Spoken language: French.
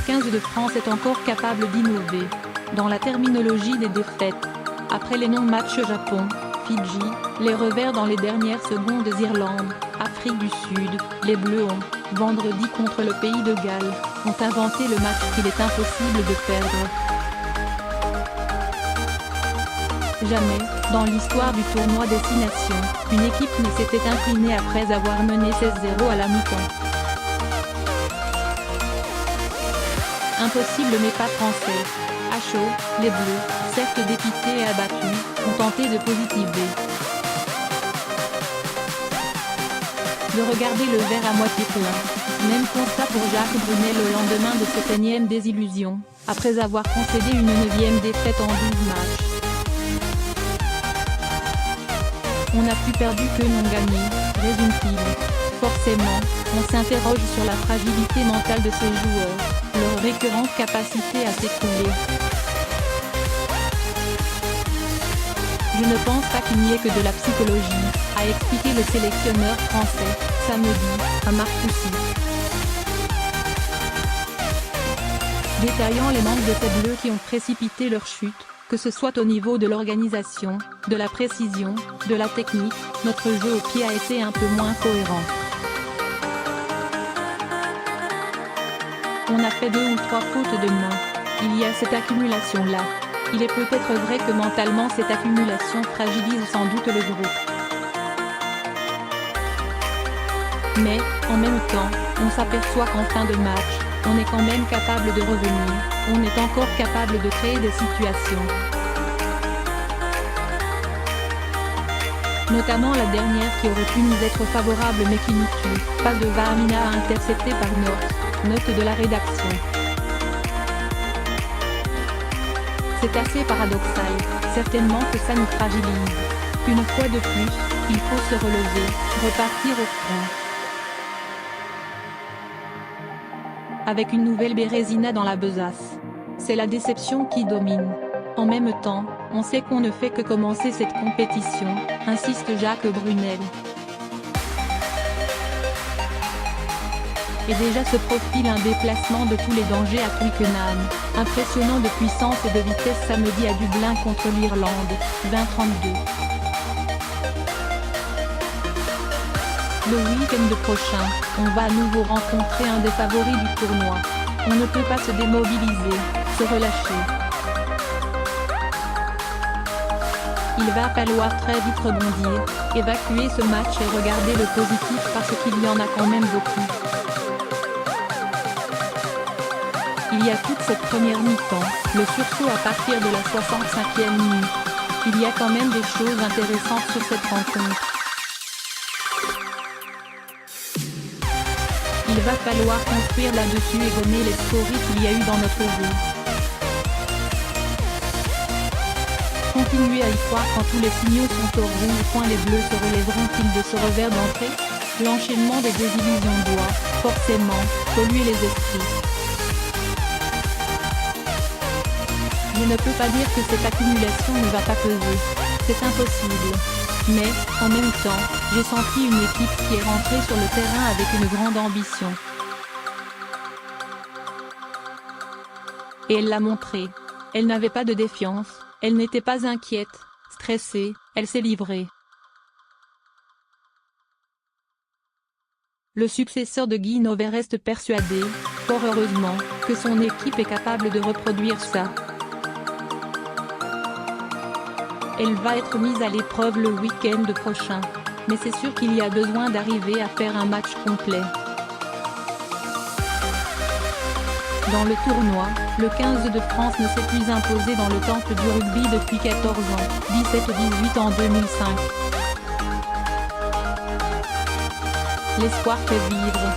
15 de France est encore capable d'innover. Dans la terminologie des défaites. Après les non-matchs Japon, Fidji, les revers dans les dernières secondes Irlande, Afrique du Sud, les Bleus ont, vendredi contre le pays de Galles, ont inventé le match qu'il est impossible de perdre. Jamais, dans l'histoire du tournoi Destination, une équipe ne s'était inclinée après avoir mené 16-0 à la mi-temps. Impossible mais pas français. À chaud, les Bleus, certes dépités et abattus, ont tenté de positiver. De regarder le verre à moitié plein. Même constat pour Jacques Brunel le lendemain de cette énième désillusion, après avoir concédé une 9e défaite en 12 matchs. On n'a plus perdu que non gagné, résume-t-il. Forcément, on s'interroge sur la fragilité mentale de ces joueurs, leur récurrente capacité à s'écrouler. Je ne pense pas qu'il n'y ait que de la psychologie, a expliqué le sélectionneur français, samedi, à Marcoussis. Détaillant les manques de ces Bleus qui ont précipité leur chute, que ce soit au niveau de l'organisation, de la précision, de la technique, notre jeu au pied a été un peu moins cohérent. On a fait 2 ou 3 fautes de main. Il y a cette accumulation-là. Il est peut-être vrai que mentalement cette accumulation fragilise sans doute le groupe. Mais, en même temps, on s'aperçoit qu'en fin de match, on est quand même capable de revenir, on est encore capable de créer des situations. Notamment la dernière qui aurait pu nous être favorable mais qui nous tue. Passe de Vahmina intercepté par note de la rédaction. C'est assez paradoxal, certainement que ça nous fragilise. Une fois de plus, il faut se relever, repartir au front. Avec une nouvelle Bérésina dans la besace. C'est la déception qui domine. En même temps, on sait qu'on ne fait que commencer cette compétition, insiste Jacques Brunel. Et déjà se profile un déplacement de tous les dangers à Twickenham, impressionnant de puissance et de vitesse samedi à Dublin contre l'Irlande, 20-32. Le week-end prochain, on va à nouveau rencontrer un des favoris du tournoi. On ne peut pas se démobiliser, se relâcher. Il va falloir très vite rebondir, évacuer ce match et regarder le positif parce qu'il y en a quand même beaucoup. Il y a toute cette première mi-temps, le sursaut à partir de la 65e minute. Il y a quand même des choses intéressantes sur cette rencontre. Il va falloir construire là-dessus et gommer les scories qu'il y a eu dans notre jeu. Continuer à y croire quand tous les signaux sont au rouge. Point les Bleus se relèveront-ils de ce revers d'entrée? L'enchaînement des désillusions doit, forcément, polluer les esprits. Je ne peux pas dire que cette accumulation ne va pas peser. C'est impossible. Mais, en même temps, j'ai senti une équipe qui est rentrée sur le terrain avec une grande ambition. Et elle l'a montré. Elle n'avait pas de défiance, elle n'était pas inquiète, stressée, elle s'est livrée. Le successeur de Guy Novet reste persuadé, fort heureusement, que son équipe est capable de reproduire ça. Elle va être mise à l'épreuve le week-end prochain. Mais c'est sûr qu'il y a besoin d'arriver à faire un match complet. Dans le tournoi, le 15 de France ne s'est plus imposé dans le temple du rugby depuis 14 ans, 17-18 en 2005. L'espoir fait vivre.